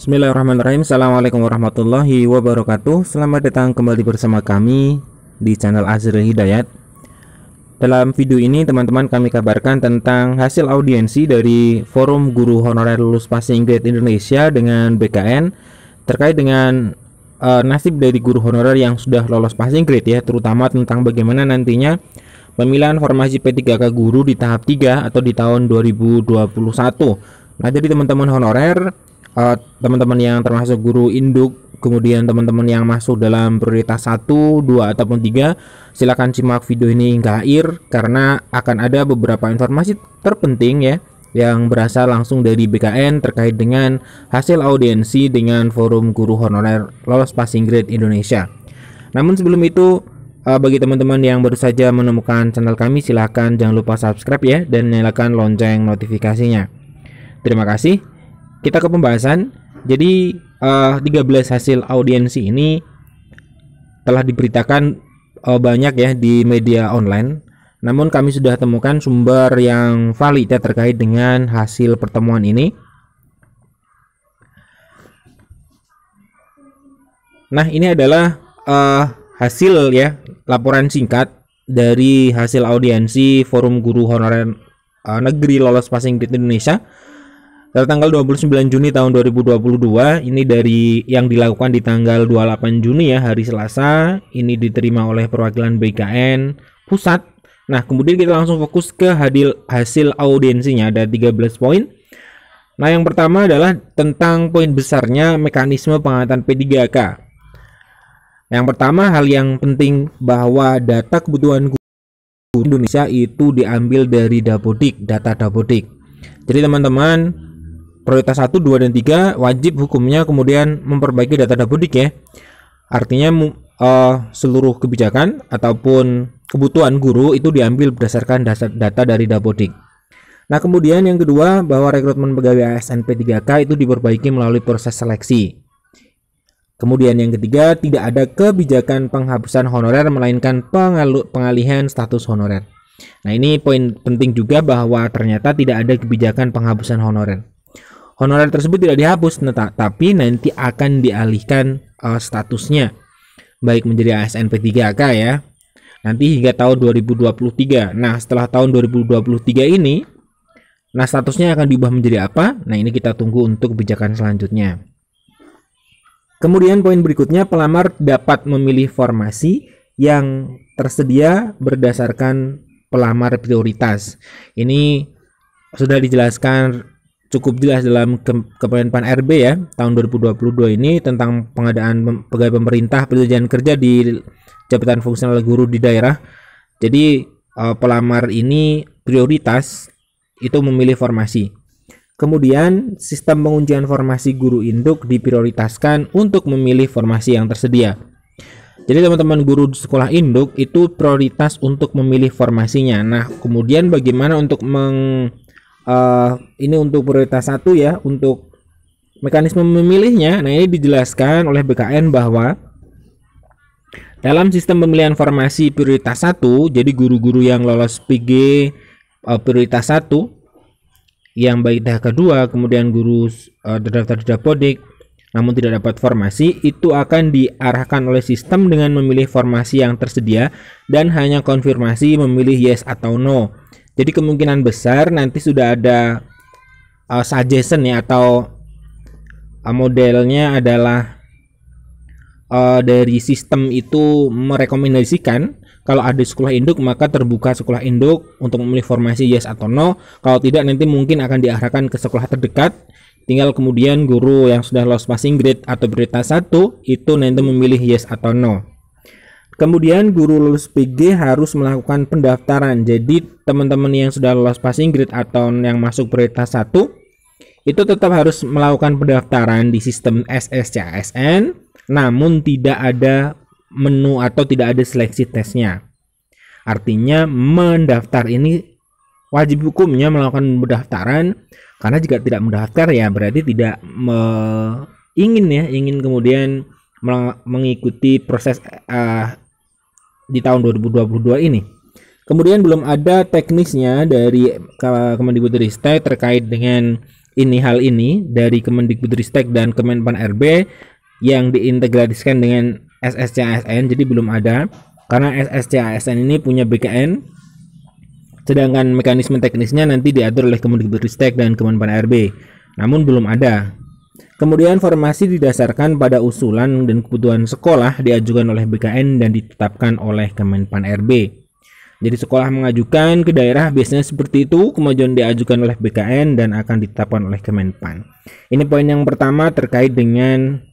Bismillahirrahmanirrahim. Assalamualaikum warahmatullahi wabarakatuh. Selamat datang kembali bersama kami di channel Azril Hidayat. Dalam video ini teman-teman kami kabarkan tentang hasil audiensi dari Forum Guru Honorer Lulus Passing Grade Indonesia dengan BKN terkait dengan nasib dari guru honorer yang sudah lolos passing grade ya, terutama tentang bagaimana nantinya pemilihan formasi P3K guru di tahap 3 atau di tahun 2021. Nah, jadi teman-teman honorer, teman-teman yang termasuk guru induk, kemudian teman-teman yang masuk dalam prioritas 1, 2 ataupun 3, silakan simak video ini hingga akhir karena akan ada beberapa informasi terpenting ya yang berasal langsung dari BKN terkait dengan hasil audiensi dengan Forum Guru Honorer Lolos Passing Grade Indonesia. Namun sebelum itu, bagi teman-teman yang baru saja menemukan channel kami, silahkan jangan lupa subscribe ya dan nyalakan lonceng notifikasinya. Terima kasih. Kita ke pembahasan. Jadi 13 hasil audiensi ini telah diberitakan banyak ya di media online. Namun kami sudah temukan sumber yang valid ya terkait dengan hasil pertemuan ini. Nah, ini adalah hasil ya, laporan singkat dari hasil audiensi Forum Guru Honorer Negeri Lolos Passing Grade Indonesia pada tanggal 29 Juni tahun 2022. Ini dari yang dilakukan di tanggal 28 Juni ya, hari Selasa. Ini diterima oleh perwakilan BKN Pusat. Nah, kemudian kita langsung fokus ke hasil audiensinya. Ada 13 poin. Nah, yang pertama adalah tentang poin besarnya mekanisme pengangkatan P3K. Yang pertama, hal yang penting bahwa data kebutuhan guru Indonesia itu diambil dari Dapodik, data Dapodik. Jadi teman-teman, prioritas 1, 2, dan 3 wajib hukumnya kemudian memperbaiki data Dapodik ya. Artinya seluruh kebijakan ataupun kebutuhan guru itu diambil berdasarkan data dari Dapodik. Nah, kemudian yang kedua bahwa rekrutmen pegawai ASN P3K itu diperbaiki melalui proses seleksi. Kemudian yang ketiga, tidak ada kebijakan penghapusan honorer melainkan pengalihan status honorer. Nah, ini poin penting juga bahwa ternyata tidak ada kebijakan penghapusan honorer. Honorer tersebut tidak dihapus, tapi nanti akan dialihkan statusnya baik menjadi ASN P3K ya. Nanti hingga tahun 2023. Nah, setelah tahun 2023 ini, nah statusnya akan diubah menjadi apa? Nah, ini kita tunggu untuk kebijakan selanjutnya. Kemudian poin berikutnya, pelamar dapat memilih formasi yang tersedia berdasarkan pelamar prioritas. Ini sudah dijelaskan cukup jelas dalam Kemenpan RB ya tahun 2022 ini tentang pengadaan pegawai pemerintah perjanjian kerja di jabatan fungsional guru di daerah. Jadi pelamar ini prioritas itu memilih formasi. Kemudian sistem pengujian formasi guru induk diprioritaskan untuk memilih formasi yang tersedia. Jadi teman-teman guru di sekolah induk itu prioritas untuk memilih formasinya. Nah, kemudian bagaimana untuk ini untuk prioritas 1 ya, untuk mekanisme memilihnya. Nah, ini dijelaskan oleh BKN bahwa dalam sistem pemilihan formasi prioritas 1, jadi guru-guru yang lolos PG prioritas 1 yang baik tahap kedua, kemudian guru terdaftar di Dapodik namun tidak dapat formasi, itu akan diarahkan oleh sistem dengan memilih formasi yang tersedia dan hanya konfirmasi memilih yes atau no. Jadi kemungkinan besar nanti sudah ada suggestion ya, atau modelnya adalah dari sistem itu merekomendasikan kalau ada sekolah induk maka terbuka sekolah induk untuk memilih formasi yes atau no. Kalau tidak, nanti mungkin akan diarahkan ke sekolah terdekat. Tinggal kemudian guru yang sudah lolos passing grade atau prioritas 1 itu nanti memilih yes atau no. Kemudian guru lulus PG harus melakukan pendaftaran. Jadi teman-teman yang sudah lolos passing grade atau yang masuk prioritas 1 itu tetap harus melakukan pendaftaran di sistem SSCASN, namun tidak ada menu atau tidak ada seleksi tesnya. Artinya mendaftar ini wajib hukumnya melakukan pendaftaran, karena jika tidak mendaftar ya berarti tidak ingin kemudian mengikuti proses di tahun 2022 ini. Kemudian belum ada teknisnya dari Kemendikbudristek terkait dengan hal ini dari Kemendikbudristek dan Kemenpan RB yang diintegrasikan dengan SSC-ASN, jadi belum ada karena SSC-ASN ini punya BKN, sedangkan mekanisme teknisnya nanti diatur oleh Kemendikbudristek dan Kemenpan RB, namun belum ada. Kemudian formasi didasarkan pada usulan dan kebutuhan sekolah diajukan oleh BKN dan ditetapkan oleh Kemenpan RB. Jadi sekolah mengajukan ke daerah biasanya seperti itu, kemudian diajukan oleh BKN dan akan ditetapkan oleh Kemenpan. Ini poin yang pertama terkait dengan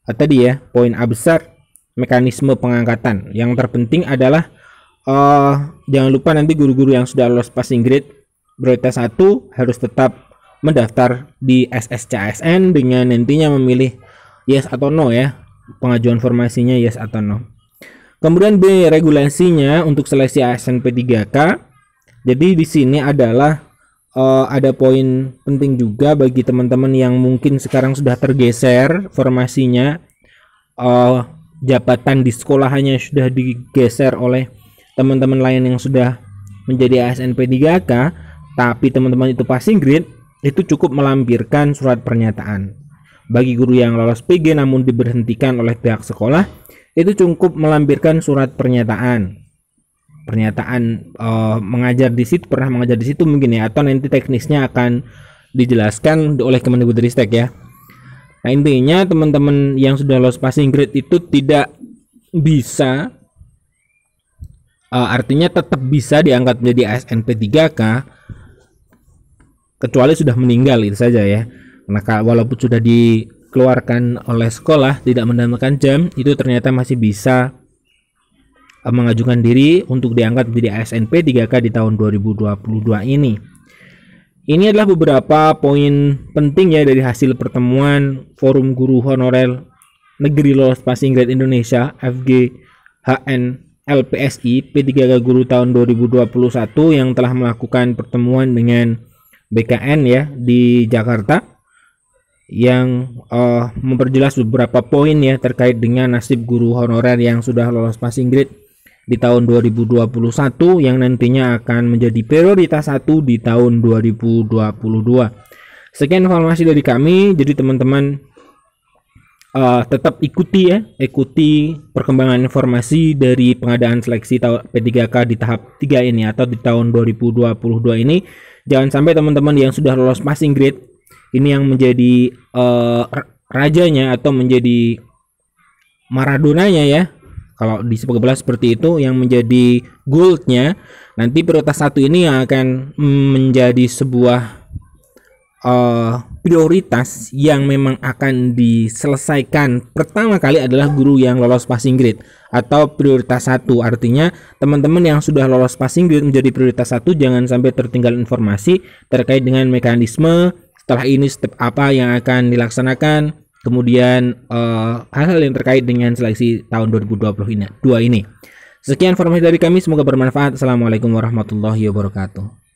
tadi ya, poin A besar, mekanisme pengangkatan. Yang terpenting adalah jangan lupa nanti guru-guru yang sudah lolos passing grade prioritas 1 harus tetap mendaftar di SSC-ASN dengan nantinya memilih yes atau no ya, pengajuan formasinya yes atau no. Kemudian B, regulasinya untuk seleksi ASN P3K. Jadi di sini adalah ada poin penting juga bagi teman-teman yang mungkin sekarang sudah tergeser formasinya, jabatan di sekolahannya sudah digeser oleh teman-teman lain yang sudah menjadi ASN P3K, tapi teman-teman itu passing grade, itu cukup melampirkan surat pernyataan. Bagi guru yang lolos PG namun diberhentikan oleh pihak sekolah, itu cukup melampirkan surat pernyataan mengajar di situ, pernah mengajar di situ mungkin ya, atau nanti teknisnya akan dijelaskan oleh Kemendikbudristek ya. Nah intinya teman-teman yang sudah lolos passing grade itu tidak bisa, artinya tetap bisa diangkat menjadi ASN P3K kecuali sudah meninggal, itu saja ya. Maka walaupun sudah dikeluarkan oleh sekolah tidak mendapatkan jam, itu ternyata masih bisa mengajukan diri untuk diangkat menjadi ASN P3K di tahun 2022 ini. Ini adalah beberapa poin penting ya dari hasil pertemuan Forum Guru Honorer Negeri Lolos Passing Grade Indonesia FGHN LPSI P3K Guru tahun 2021 yang telah melakukan pertemuan dengan BKN ya di Jakarta, yang memperjelas beberapa poin ya terkait dengan nasib guru honorer yang sudah lolos passing grade di tahun 2021 yang nantinya akan menjadi prioritas 1 di tahun 2022. Sekian informasi dari kami, jadi teman-teman tetap ikuti perkembangan informasi dari pengadaan seleksi P3K di tahap 3 ini atau di tahun 2022 ini. Jangan sampai teman-teman yang sudah lolos passing grade ini yang menjadi rajanya atau menjadi Maradonanya ya, kalau di sepak bola seperti itu, yang menjadi goldnya. Nanti prioritas 1 ini yang akan menjadi sebuah prioritas yang memang akan diselesaikan pertama kali adalah guru yang lolos passing grade atau prioritas 1. Artinya teman-teman yang sudah lolos passing grade menjadi prioritas 1, jangan sampai tertinggal informasi terkait dengan mekanisme setelah ini, step apa yang akan dilaksanakan, kemudian hal-hal yang terkait dengan seleksi tahun 2022 ini. Sekian informasi dari kami, semoga bermanfaat. Assalamualaikum warahmatullahi wabarakatuh.